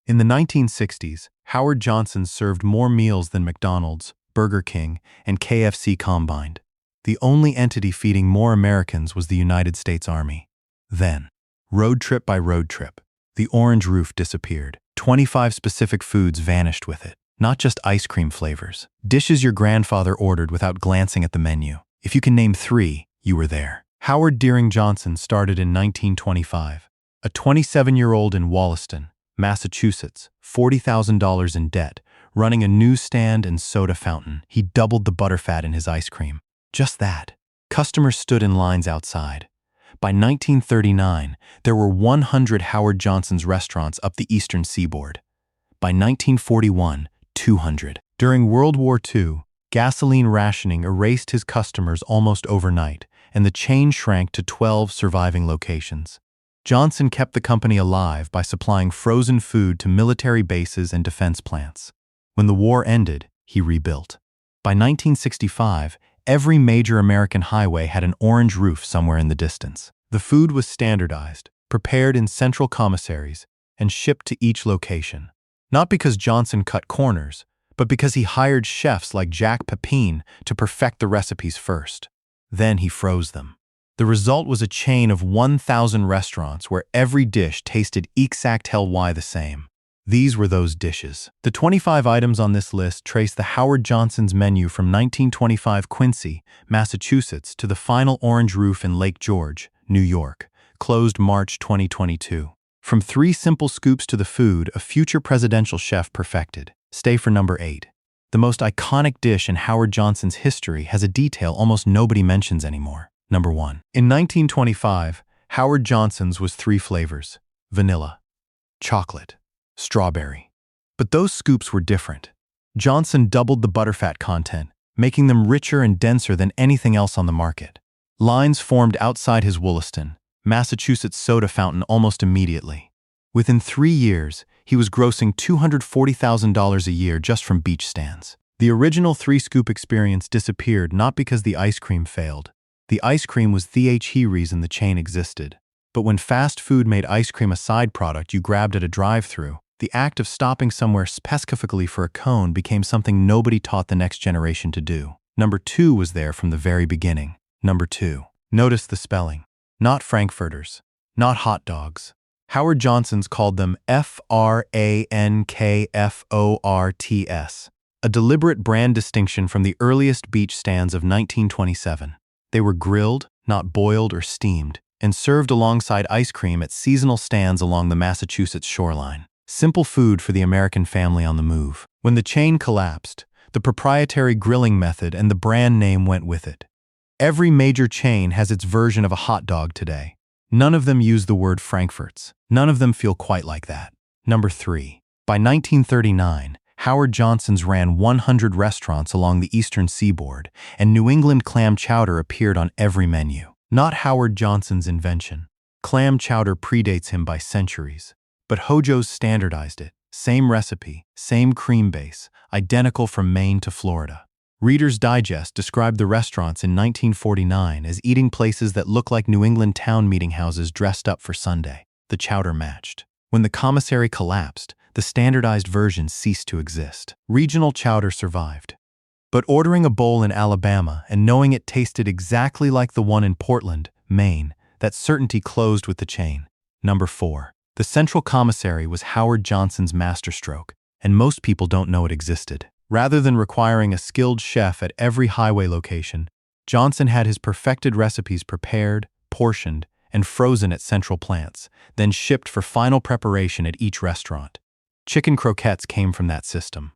In the 1960s, Howard Johnson's served more meals than McDonald's, Burger King, and KFC combined. The only entity feeding more Americans was the United States Army. Then, road trip by road trip, the orange roof disappeared. 25 specific foods vanished with it. Not just ice cream flavors. Dishes your grandfather ordered without glancing at the menu. If you can name 3, you were there. Howard Deering Johnson started in 1925. A 27-year-old in Wollaston, Massachusetts, $40,000 in debt, running a newsstand and soda fountain. He doubled the butterfat in his ice cream. Just that. Customers stood in lines outside. By 1939, there were 100 Howard Johnson's restaurants up the eastern seaboard. By 1941, 200. During World War II, gasoline rationing erased his customers almost overnight, and the chain shrank to 12 surviving locations. Johnson kept the company alive by supplying frozen food to military bases and defense plants. When the war ended, he rebuilt. By 1965, every major American highway had an orange roof somewhere in the distance. The food was standardized, prepared in central commissaries, and shipped to each location. Not because Johnson cut corners, but because he hired chefs like Jack Pepin to perfect the recipes first. Then he froze them. The result was a chain of 1,000 restaurants where every dish tasted exactly the same. These were those dishes. The 25 items on this list trace the Howard Johnson's menu from 1925 Quincy, Massachusetts to the final orange roof in Lake George, New York, closed March 2022. From 3 simple scoops to the food a future presidential chef perfected. Stay for number 8. The most iconic dish in Howard Johnson's history has a detail almost nobody mentions anymore. Number 1. In 1925, Howard Johnson's was 3 flavors: vanilla, chocolate, strawberry. But those scoops were different. Johnson doubled the butterfat content, making them richer and denser than anything else on the market. Lines formed outside his Wollaston, Massachusetts soda fountain almost immediately. Within 3 years, he was grossing $240,000 a year just from beach stands. The original 3-scoop experience disappeared not because the ice cream failed. The ice cream was the reason the chain existed. But when fast food made ice cream a side product you grabbed at a drive-thru, the act of stopping somewhere specifically for a cone became something nobody taught the next generation to do. Number 2 was there from the very beginning. Number 2. Notice the spelling. Not Frankfurters. Not hot dogs. Howard Johnson's called them Frankforts, a deliberate brand distinction from the earliest beach stands of 1927. They were grilled, not boiled or steamed, and served alongside ice cream at seasonal stands along the Massachusetts shoreline. Simple food for the American family on the move. When the chain collapsed, the proprietary grilling method and the brand name went with it. Every major chain has its version of a hot dog today. None of them use the word Frankfurts. None of them feel quite like that. Number 3. By 1939, Howard Johnson's ran 100 restaurants along the eastern seaboard, and New England clam chowder appeared on every menu. Not Howard Johnson's invention. Clam chowder predates him by centuries. But Hojo's standardized it. Same recipe, same cream base, identical from Maine to Florida. Reader's Digest described the restaurants in 1949 as eating places that look like New England town meeting houses dressed up for Sunday. The chowder matched. When the commissary collapsed, the standardized version ceased to exist. Regional chowder survived. But ordering a bowl in Alabama and knowing it tasted exactly like the one in Portland, Maine, that certainty closed with the chain. Number 4. The central commissary was Howard Johnson's masterstroke, and most people don't know it existed. Rather than requiring a skilled chef at every highway location, Johnson had his perfected recipes prepared, portioned, and frozen at central plants, then shipped for final preparation at each restaurant. Chicken croquettes came from that system.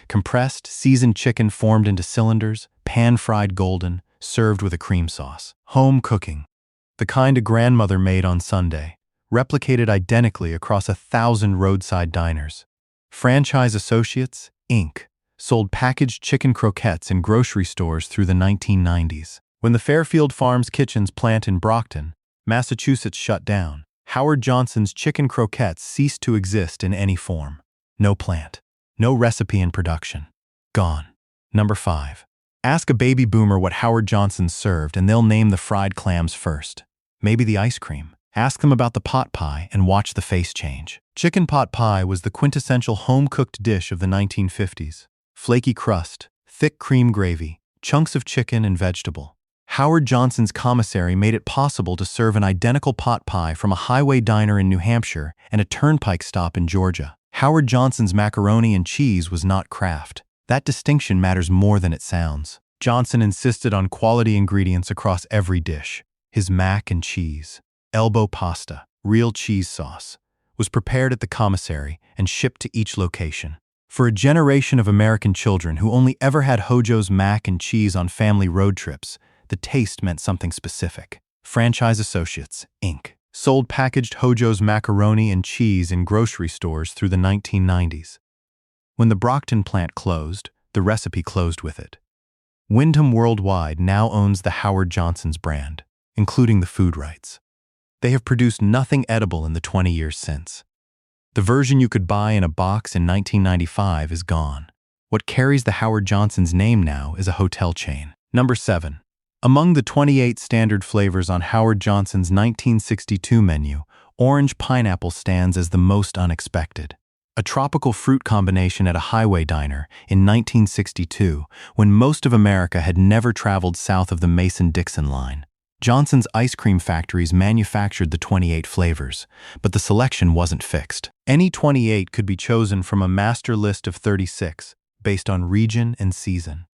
Compressed, seasoned chicken formed into cylinders, pan-fried golden, served with a cream sauce. Home cooking. The kind a grandmother made on Sunday, replicated identically across 1,000 roadside diners. Franchise Associates, Inc. sold packaged chicken croquettes in grocery stores through the 1990s. When the Fairfield Farms Kitchens plant in Brockton, Massachusetts shut down, Howard Johnson's chicken croquettes ceased to exist in any form. No plant. No recipe in production. Gone. Number 5. Ask a baby boomer what Howard Johnson served and they'll name the fried clams first. Maybe the ice cream. Ask them about the pot pie and watch the face change. Chicken pot pie was the quintessential home-cooked dish of the 1950s. Flaky crust, thick cream gravy, chunks of chicken and vegetable. Howard Johnson's commissary made it possible to serve an identical pot pie from a highway diner in New Hampshire and a turnpike stop in Georgia. Howard Johnson's macaroni and cheese was not Kraft. That distinction matters more than it sounds. Johnson insisted on quality ingredients across every dish. His mac and cheese, elbow pasta, real cheese sauce, was prepared at the commissary and shipped to each location. For a generation of American children who only ever had Hojo's mac and cheese on family road trips, the taste meant something specific. Franchise Associates, Inc. sold packaged Hojo's macaroni and cheese in grocery stores through the 1990s. When the Brockton plant closed, the recipe closed with it. Wyndham Worldwide now owns the Howard Johnson's brand, including the food rights. They have produced nothing edible in the 20 years since. The version you could buy in a box in 1995 is gone. What carries the Howard Johnson's name now is a hotel chain. Number 7. Among the 28 standard flavors on Howard Johnson's 1962 menu, orange pineapple stands as the most unexpected. A tropical fruit combination at a highway diner in 1962, when most of America had never traveled south of the Mason-Dixon line. Johnson's ice cream factories manufactured the 28 flavors, but the selection wasn't fixed. Any 28 could be chosen from a master list of 36, based on region and season.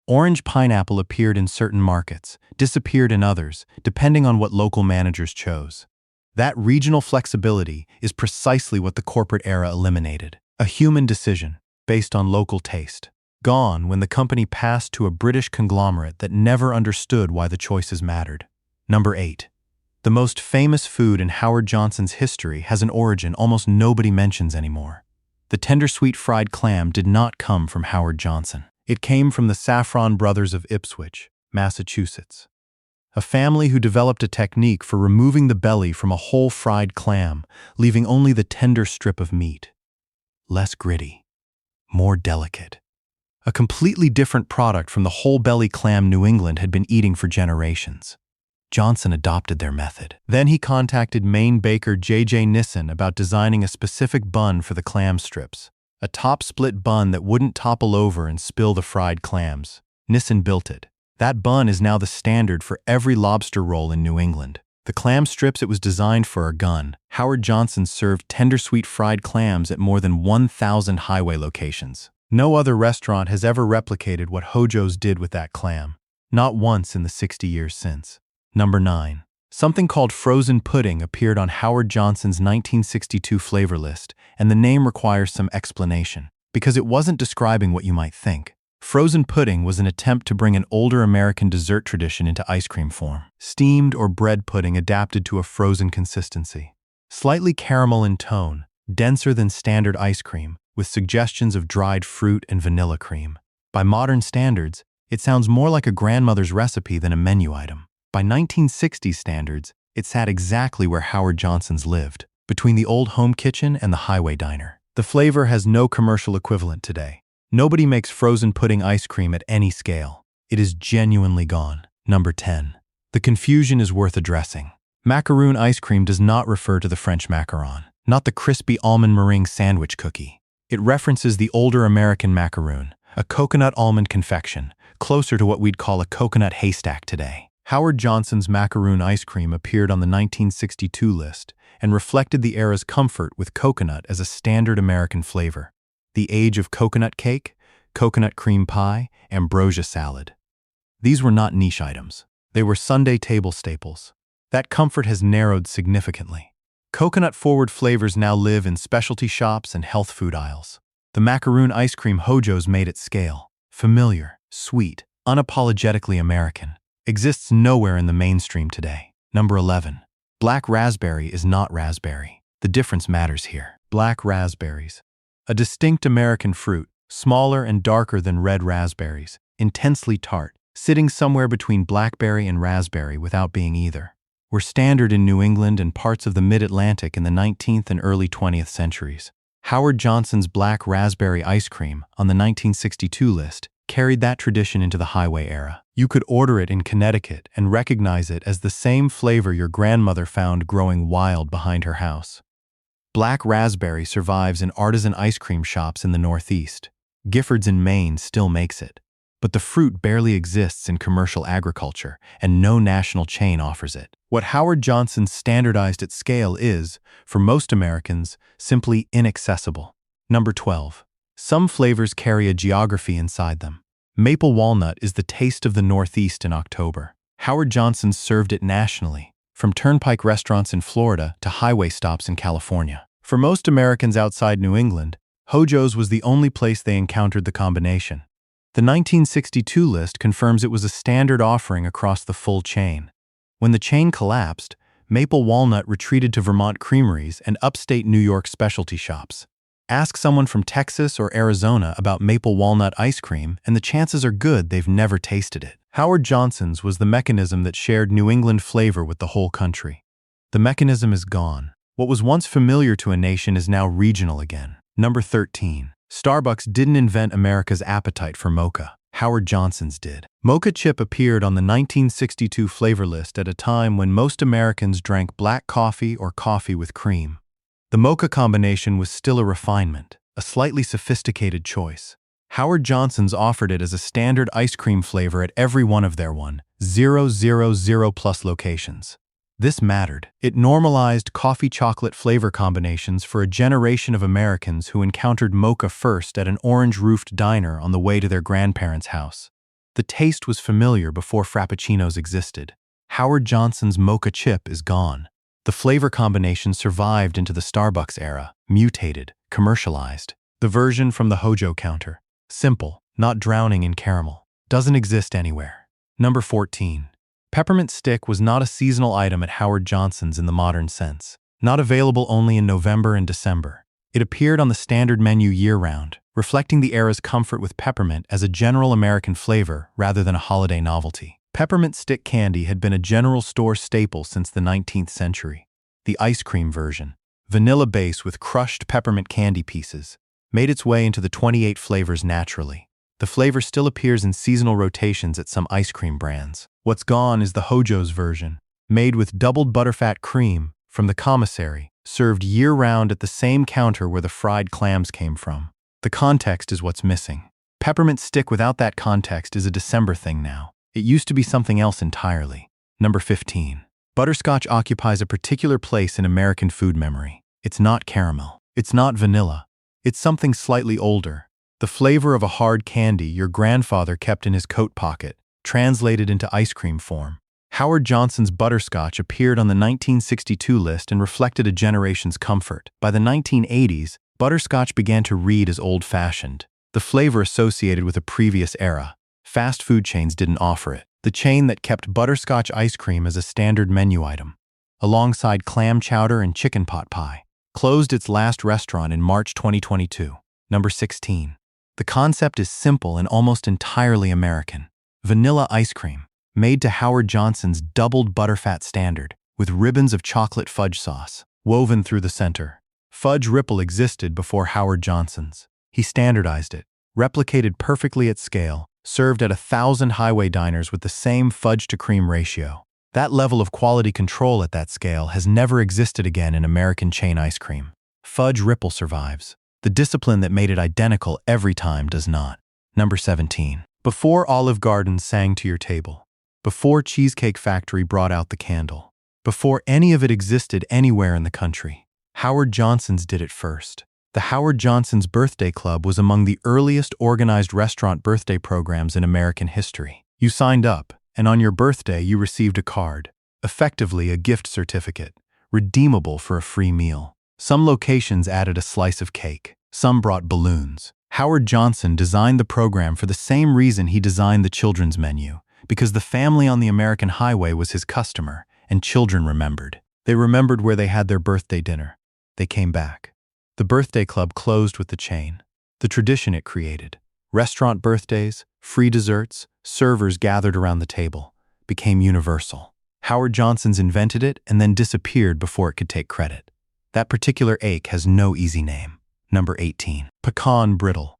Orange pineapple appeared in certain markets, disappeared in others, depending on what local managers chose. That regional flexibility is precisely what the corporate era eliminated. A human decision, based on local taste. Gone when the company passed to a British conglomerate that never understood why the choices mattered. Number 8. The most famous food in Howard Johnson's history has an origin almost nobody mentions anymore. The tender sweet fried clam did not come from Howard Johnson. It came from the Saffron brothers of Ipswich, Massachusetts. A family who developed a technique for removing the belly from a whole fried clam, leaving only the tender strip of meat. Less gritty, more delicate. A completely different product from the whole belly clam New England had been eating for generations. Johnson adopted their method. Then he contacted Maine baker J.J. Nissen about designing a specific bun for the clam strips. A top-split bun that wouldn't topple over and spill the fried clams. Nissen built it. That bun is now the standard for every lobster roll in New England. The clam strips it was designed for are gone. Howard Johnson served tender sweet fried clams at more than 1,000 highway locations. No other restaurant has ever replicated what Hojo's did with that clam. Not once in the 60 years since. Number 9. Something called frozen pudding appeared on Howard Johnson's 1962 flavor list, and the name requires some explanation, because it wasn't describing what you might think. Frozen pudding was an attempt to bring an older American dessert tradition into ice cream form. Steamed or bread pudding adapted to a frozen consistency. Slightly caramel in tone, denser than standard ice cream, with suggestions of dried fruit and vanilla cream. By modern standards, it sounds more like a grandmother's recipe than a menu item. By 1960s standards, it sat exactly where Howard Johnson's lived, between the old home kitchen and the highway diner. The flavor has no commercial equivalent today. Nobody makes frozen pudding ice cream at any scale. It is genuinely gone. Number 10. The confusion is worth addressing. Macaroon ice cream does not refer to the French macaron, not the crispy almond meringue sandwich cookie. It references the older American macaroon, a coconut almond confection, closer to what we'd call a coconut haystack today. Howard Johnson's macaroon ice cream appeared on the 1962 list and reflected the era's comfort with coconut as a standard American flavor. The age of coconut cake, coconut cream pie, ambrosia salad. These were not niche items. They were Sunday table staples. That comfort has narrowed significantly. Coconut-forward flavors now live in specialty shops and health food aisles. The macaroon ice cream Hojo's made at scale, familiar, sweet, unapologetically American, exists nowhere in the mainstream today. Number 11. Black raspberry is not raspberry. The difference matters here. Black raspberries. A distinct American fruit, smaller and darker than red raspberries, intensely tart, sitting somewhere between blackberry and raspberry without being either, were standard in New England and parts of the mid-Atlantic in the 19th and early 20th centuries. Howard Johnson's black raspberry ice cream, on the 1962 list, carried that tradition into the highway era. You could order it in Connecticut and recognize it as the same flavor your grandmother found growing wild behind her house. Black raspberry survives in artisan ice cream shops in the Northeast. Gifford's in Maine still makes it. But the fruit barely exists in commercial agriculture, and no national chain offers it. What Howard Johnson standardized at scale is, for most Americans, simply inaccessible. Number 12. Some flavors carry a geography inside them. Maple walnut is the taste of the Northeast in October. Howard Johnson served it nationally, from turnpike restaurants in Florida to highway stops in California. For most Americans outside New England, Hojo's was the only place they encountered the combination. The 1962 list confirms it was a standard offering across the full chain. When the chain collapsed, maple walnut retreated to Vermont creameries and upstate New York specialty shops. Ask someone from Texas or Arizona about maple walnut ice cream, and the chances are good they've never tasted it. Howard Johnson's was the mechanism that shared New England flavor with the whole country. The mechanism is gone. What was once familiar to a nation is now regional again. Number 13. Starbucks didn't invent America's appetite for mocha. Howard Johnson's did. Mocha chip appeared on the 1962 flavor list at a time when most Americans drank black coffee or coffee with cream. The mocha combination was still a refinement, a slightly sophisticated choice. Howard Johnson's offered it as a standard ice cream flavor at every one of their 1,000+ locations. This mattered. It normalized coffee-chocolate flavor combinations for a generation of Americans who encountered mocha first at an orange-roofed diner on the way to their grandparents' house. The taste was familiar before Frappuccinos existed. Howard Johnson's mocha chip is gone. The flavor combination survived into the Starbucks era, mutated, commercialized. The version from the Hojo counter, simple, not drowning in caramel, doesn't exist anywhere. Number 14. Peppermint stick was not a seasonal item at Howard Johnson's in the modern sense. Not available only in November and December. It appeared on the standard menu year-round, reflecting the era's comfort with peppermint as a general American flavor rather than a holiday novelty. Peppermint stick candy had been a general store staple since the 19th century. The ice cream version, vanilla base with crushed peppermint candy pieces, made its way into the 28 flavors naturally. The flavor still appears in seasonal rotations at some ice cream brands. What's gone is the Hojo's version, made with doubled butterfat cream from the commissary, served year-round at the same counter where the fried clams came from. The context is what's missing. Peppermint stick without that context is a December thing now. It used to be something else entirely. Number 15. Butterscotch occupies a particular place in American food memory. It's not caramel. It's not vanilla. It's something slightly older. The flavor of a hard candy your grandfather kept in his coat pocket, translated into ice cream form. Howard Johnson's butterscotch appeared on the 1962 list and reflected a generation's comfort. By the 1980s, butterscotch began to read as old-fashioned. The flavor associated with a previous era. Fast food chains didn't offer it. The chain that kept butterscotch ice cream as a standard menu item, alongside clam chowder and chicken pot pie, closed its last restaurant in March 2022. Number 16. The concept is simple and almost entirely American. Vanilla ice cream, made to Howard Johnson's doubled butterfat standard, with ribbons of chocolate fudge sauce, woven through the center. Fudge ripple existed before Howard Johnson's. He standardized it, replicated perfectly at scale, served at 1,000 highway diners with the same fudge-to-cream ratio. That level of quality control at that scale has never existed again in American chain ice cream. Fudge ripple survives. The discipline that made it identical every time does not. Number 17. Before Olive Garden sang to your table. Before Cheesecake Factory brought out the candle. Before any of it existed anywhere in the country. Howard Johnson's did it first. The Howard Johnson's Birthday Club was among the earliest organized restaurant birthday programs in American history. You signed up, and on your birthday you received a card, effectively a gift certificate, redeemable for a free meal. Some locations added a slice of cake. Some brought balloons. Howard Johnson designed the program for the same reason he designed the children's menu, because the family on the American highway was his customer, and children remembered. They remembered where they had their birthday dinner. They came back. The birthday club closed with the chain. The tradition it created, restaurant birthdays, free desserts, servers gathered around the table, became universal. Howard Johnson's invented it and then disappeared before it could take credit. That particular ache has no easy name. Number 18. Pecan brittle.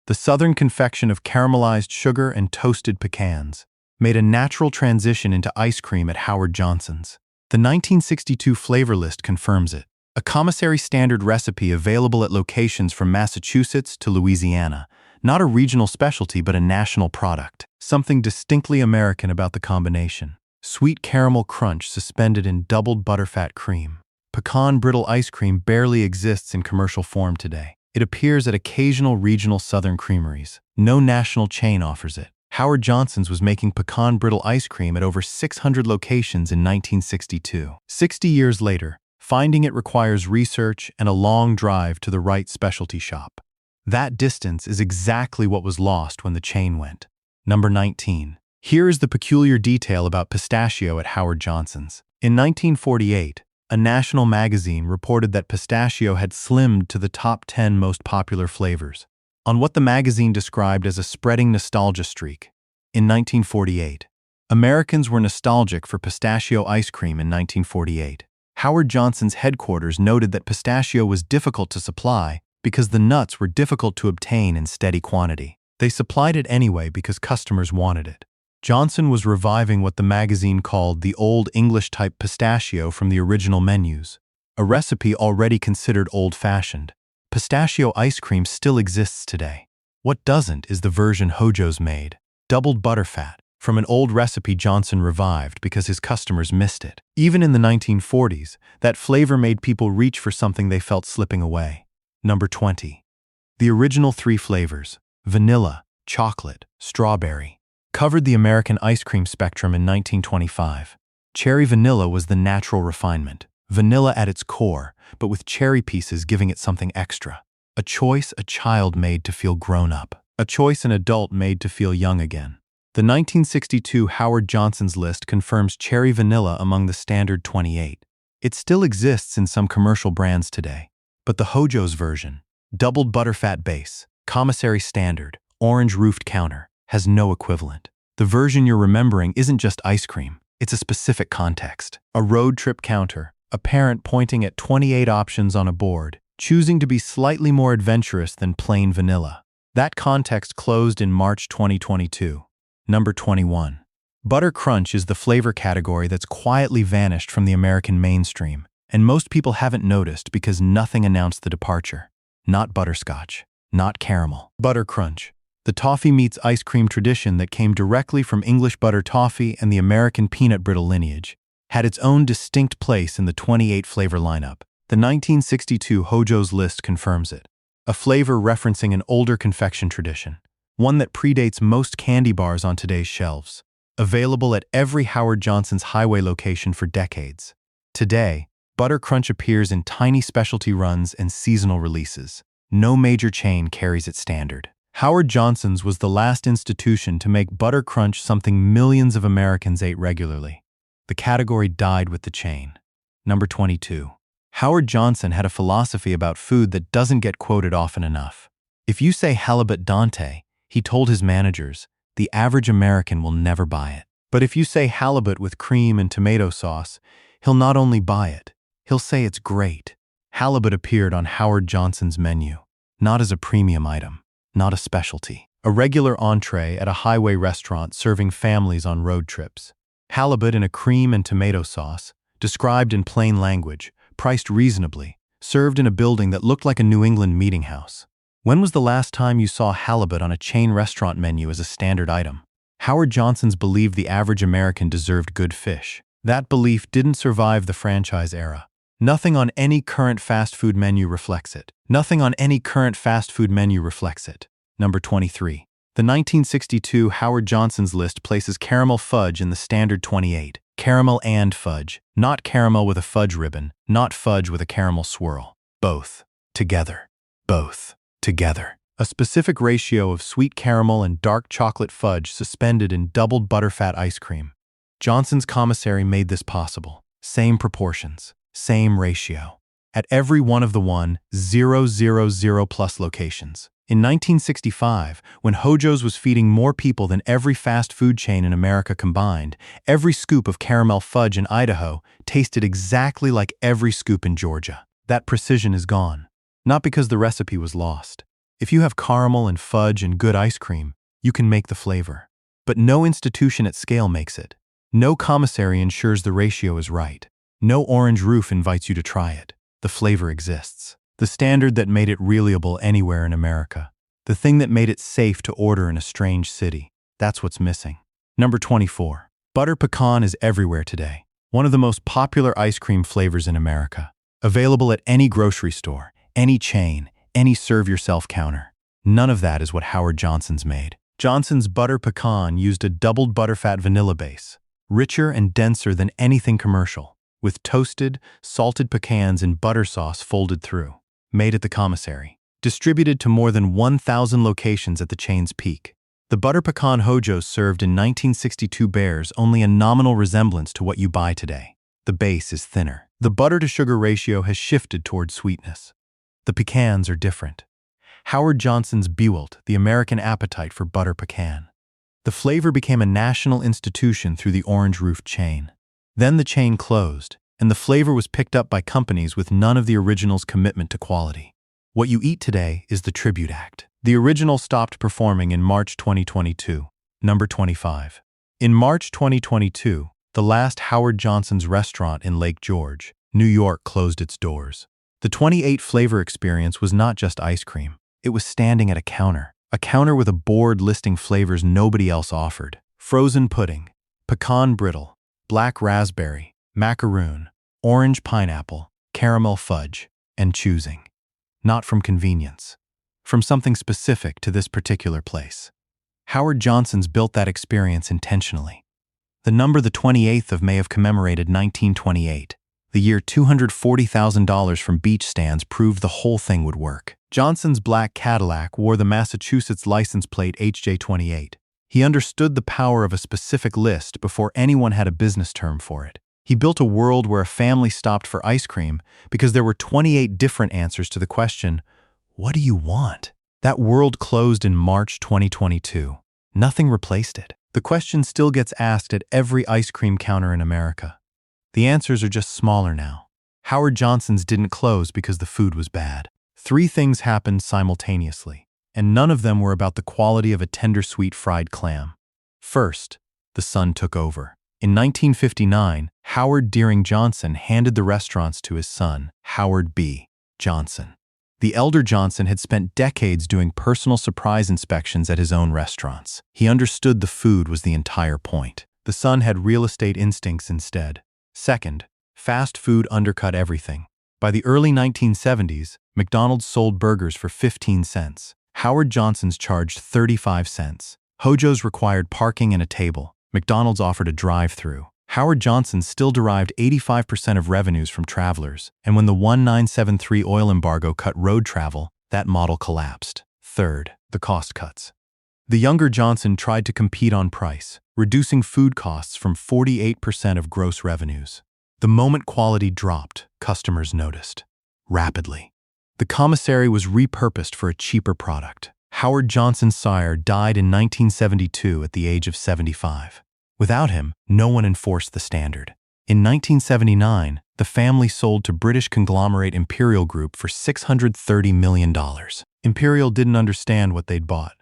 The Southern confection of caramelized sugar and toasted pecans made a natural transition into ice cream at Howard Johnson's. The 1962 flavor list confirms it. A commissary standard recipe available at locations from Massachusetts to Louisiana. Not a regional specialty, but a national product. Something distinctly American about the combination. Sweet caramel crunch suspended in doubled butterfat cream. Pecan brittle ice cream barely exists in commercial form today. It appears at occasional regional Southern creameries. No national chain offers it. Howard Johnson's was making pecan brittle ice cream at over 600 locations in 1962. 60 years later, finding it requires research and a long drive to the right specialty shop. That distance is exactly what was lost when the chain went. Number 19. Here is the peculiar detail about pistachio at Howard Johnson's. In 1948, a national magazine reported that pistachio had slimmed to the top 10 most popular flavors, on what the magazine described as a spreading nostalgia streak. In 1948, Americans were nostalgic for pistachio ice cream in 1948. Howard Johnson's headquarters noted that pistachio was difficult to supply because the nuts were difficult to obtain in steady quantity. They supplied it anyway because customers wanted it. Johnson was reviving what the magazine called the Old English-type pistachio from the original menus, a recipe already considered old-fashioned. Pistachio ice cream still exists today. What doesn't is the version Hojo's made, doubled butterfat, from an old recipe Johnson revived because his customers missed it. Even in the 1940s, that flavor made people reach for something they felt slipping away. Number 20. The original three flavors, vanilla, chocolate, strawberry, covered the American ice cream spectrum in 1925. Cherry vanilla was the natural refinement, vanilla at its core, but with cherry pieces giving it something extra. A choice a child made to feel grown up. A choice an adult made to feel young again. The 1962 Howard Johnson's list confirms cherry vanilla among the standard 28. It still exists in some commercial brands today. But the Hojo's version, doubled butterfat base, commissary standard, orange-roofed counter, has no equivalent. The version you're remembering isn't just ice cream, it's a specific context. A road trip counter, a parent pointing at 28 options on a board, choosing to be slightly more adventurous than plain vanilla. That context closed in March 2022. Number 21. Butter crunch is the flavor category that's quietly vanished from the American mainstream, and most people haven't noticed because nothing announced the departure. Not butterscotch, not caramel. Butter crunch, the toffee meets ice cream tradition that came directly from English butter toffee and the American peanut brittle lineage, had its own distinct place in the 28 flavor lineup. The 1962 Hojo's list confirms it. A flavor referencing an older confection tradition, one that predates most candy bars on today's shelves, available at every Howard Johnson's highway location for decades. Today, butter crunch appears in tiny specialty runs and seasonal releases. No major chain carries its standard. Howard Johnson's was the last institution to make butter crunch something millions of Americans ate regularly. The category died with the chain. Number 22. Howard Johnson had a philosophy about food that doesn't get quoted often enough. If you say halibut Dante, he told his managers, the average American will never buy it. But if you say halibut with cream and tomato sauce, he'll not only buy it, he'll say it's great. Halibut appeared on Howard Johnson's menu, not as a premium item, not a specialty. A regular entree at a highway restaurant serving families on road trips. Halibut in a cream and tomato sauce, described in plain language, priced reasonably, served in a building that looked like a New England meeting house. When was the last time you saw halibut on a chain restaurant menu as a standard item? Howard Johnson's believed the average American deserved good fish. That belief didn't survive the franchise era. Nothing on any current fast food menu reflects it. Nothing on any current fast food menu reflects it. Number 23. The 1962 Howard Johnson's list places caramel fudge in the standard 28. Caramel and fudge, not caramel with a fudge ribbon, not fudge with a caramel swirl. Both. Together. Both. Together. A specific ratio of sweet caramel and dark chocolate fudge suspended in doubled butterfat ice cream. Johnson's commissary made this possible. Same proportions. Same ratio. At every one of the 1,000 plus locations. In 1965, when Hojo's was feeding more people than every fast food chain in America combined, every scoop of caramel fudge in Idaho tasted exactly like every scoop in Georgia. That precision is gone. Not because the recipe was lost, If you have caramel and fudge and good ice cream, you can make the flavor. But no institution at scale makes it. No commissary ensures the ratio is right. No orange roof invites you to try it. The flavor exists. The standard that made it reliable anywhere in America. The thing that made it safe to order in a strange city. That's what's missing. Number 24. Butter pecan is everywhere today. One of the most popular ice cream flavors in America. Available at any grocery store, any chain, any serve-yourself counter. None of that is what Howard Johnson's made. Johnson's butter pecan used a doubled butterfat vanilla base, richer and denser than anything commercial, with toasted, salted pecans in butter sauce folded through. Made at the commissary. Distributed to more than 1,000 locations at the chain's peak. The butter pecan hojos served in 1962 bears only a nominal resemblance to what you buy today. The base is thinner. The butter-to-sugar ratio has shifted toward sweetness. The pecans are different. Howard Johnson's built the American appetite for butter pecan. The flavor became a national institution through the Orange Roof chain. Then the chain closed, and the flavor was picked up by companies with none of the original's commitment to quality. What you eat today is the tribute act. The original stopped performing in March 2022. Number 25. In March 2022, the last Howard Johnson's restaurant in Lake George, New York closed its doors. The 28-flavor experience was not just ice cream. It was standing at a counter with a board listing flavors nobody else offered. Frozen pudding, pecan brittle, black raspberry, macaroon, orange pineapple, caramel fudge, and choosing. Not from convenience. From something specific to this particular place. Howard Johnson's built that experience intentionally. The number the 28th of May have commemorated 1928. The year $240,000 from beach stands proved the whole thing would work. Johnson's black Cadillac wore the Massachusetts license plate HJ28. He understood the power of a specific list before anyone had a business term for it. He built a world where a family stopped for ice cream because there were 28 different answers to the question, what do you want? That world closed in March 2022. Nothing replaced it. The question still gets asked at every ice cream counter in America. The answers are just smaller now. Howard Johnson's didn't close because the food was bad. 3 things happened simultaneously, and none of them were about the quality of a tender sweet fried clam. First, the son took over. In 1959, Howard Deering Johnson handed the restaurants to his son, Howard B. Johnson. The elder Johnson had spent decades doing personal surprise inspections at his own restaurants. He understood the food was the entire point. The son had real estate instincts instead. Second, fast food undercut everything. By the early 1970s, McDonald's sold burgers for 15 cents. Howard Johnson's charged 35 cents. Hojo's required parking and a table. McDonald's offered a drive-through. Howard Johnson still derived 85% of revenues from travelers, and when the 1973 oil embargo cut road travel, that model collapsed. Third, the cost cuts. The younger Johnson tried to compete on price, reducing food costs from 48% of gross revenues. The moment quality dropped, customers noticed. Rapidly. The commissary was repurposed for a cheaper product. Howard Johnson's sire died in 1972 at the age of 75. Without him, no one enforced the standard. In 1979, the family sold to British conglomerate Imperial Group for $630 million. Imperial didn't understand what they'd bought.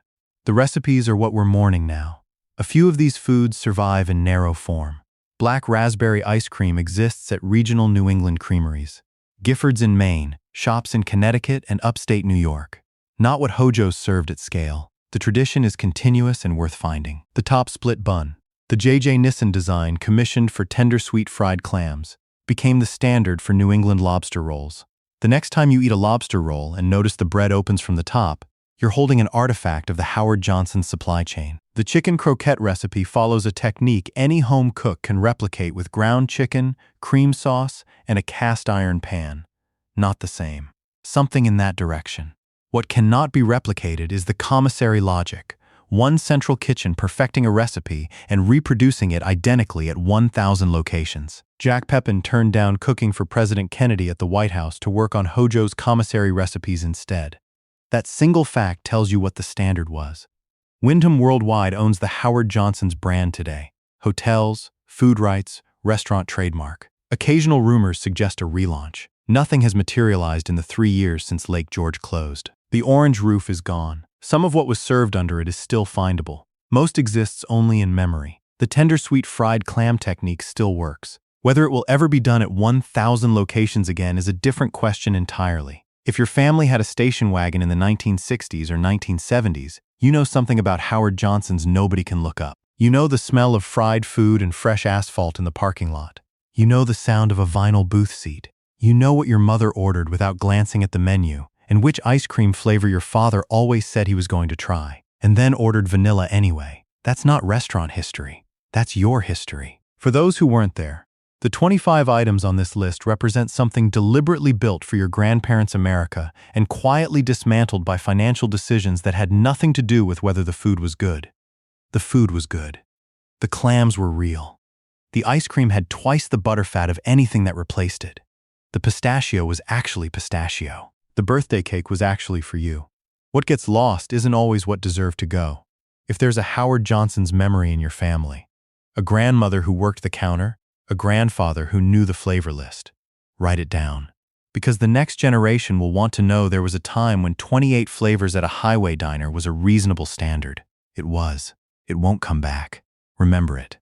The recipes are what we're mourning now. A few of these foods survive in narrow form. Black raspberry ice cream exists at regional New England creameries. Gifford's in Maine, shops in Connecticut and upstate New York. Not what Hojo's served at scale. The tradition is continuous and worth finding. The top split bun. The J.J. Nissen design, commissioned for tender sweet fried clams, became the standard for New England lobster rolls. The next time you eat a lobster roll and notice the bread opens from the top, you're holding an artifact of the Howard Johnson supply chain. The chicken croquette recipe follows a technique any home cook can replicate with ground chicken, cream sauce, and a cast iron pan. Not the same. Something in that direction. What cannot be replicated is the commissary logic. One central kitchen perfecting a recipe and reproducing it identically at 1,000 locations. Jack Pepin turned down cooking for President Kennedy at the White House to work on Hojo's commissary recipes instead. That single fact tells you what the standard was. Wyndham Worldwide owns the Howard Johnson's brand today. Hotels, food rights, restaurant trademark. Occasional rumors suggest a relaunch. Nothing has materialized in the 3 years since Lake George closed. The orange roof is gone. Some of what was served under it is still findable. Most exists only in memory. The tender sweet fried clam technique still works. Whether it will ever be done at 1,000 locations again is a different question entirely. If your family had a station wagon in the 1960s or 1970s, you know something about Howard Johnson's Nobody Can Look Up. You know the smell of fried food and fresh asphalt in the parking lot. You know the sound of a vinyl booth seat. You know what your mother ordered without glancing at the menu, and which ice cream flavor your father always said he was going to try, and then ordered vanilla anyway. That's not restaurant history. That's your history. For those who weren't there, the 25 items on this list represent something deliberately built for your grandparents' America and quietly dismantled by financial decisions that had nothing to do with whether the food was good. The food was good. The clams were real. The ice cream had twice the butterfat of anything that replaced it. The pistachio was actually pistachio. The birthday cake was actually for you. What gets lost isn't always what deserved to go. If there's a Howard Johnson's memory in your family, a grandmother who worked the counter, a grandfather who knew the flavor list, write it down. Because the next generation will want to know there was a time when 28 flavors at a highway diner was a reasonable standard. It was. It won't come back. Remember it.